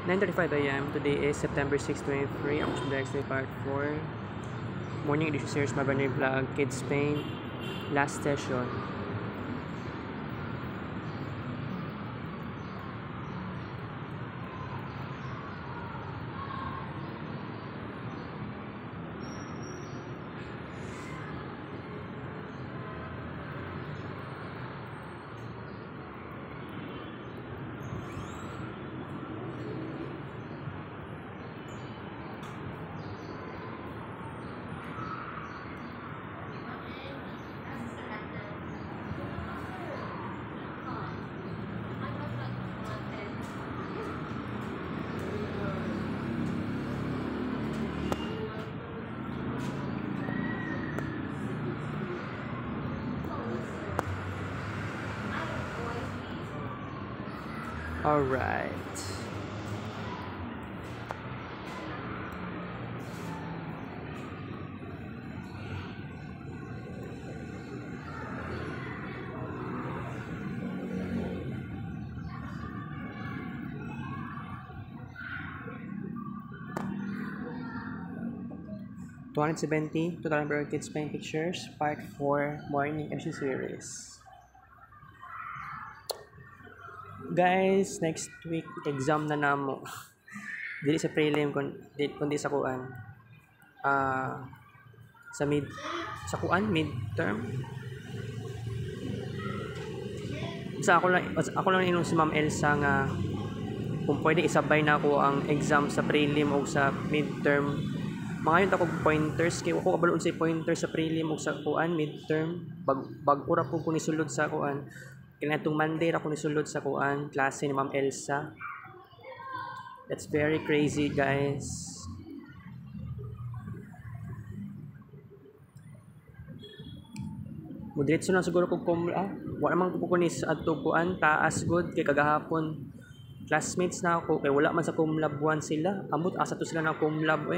9:35 AM. Today is September 6, 2023. Ang Dex Part 4. Morning edition series Mabanay Vlog, Kids Paint. Last session. Alright. Total number of Kids Paint Pictures, Part 4, Morning Edition Series. Guys, next week exam na namo. Dili sa prelim kundi sa kuan. Sa midterm. Ako lang inong si Ma'am Elsa nga kung pwede isabay na ako ang exam sa prelim o sa midterm. Mga yun ako pointers kay ako kabalo sa pointers sa prelim o sa kuan midterm. Bag-ura po ko nisulod sa kuan. Kinatong Monday ra ko nisulod sa kuan klase ni Ma'am Elsa. That's very crazy, guys. Mudretso na siguro ko wala man ko kunis adto kuan taas good kay kagahapon classmates na ako kay wala man sa cum lab 1 sila. Amot asa to sila na cum lab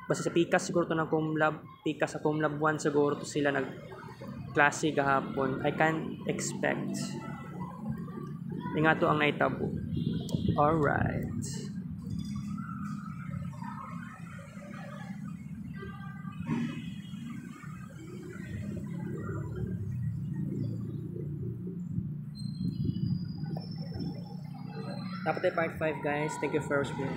Basta sa Pikas siguro to na cum lab, Pikas sa cum lab 1 siguro to sila nag klase gahapon. I can't expect. Nga to ang naitabo. Alright. Dapat ay part 5, guys. Thank you for watching.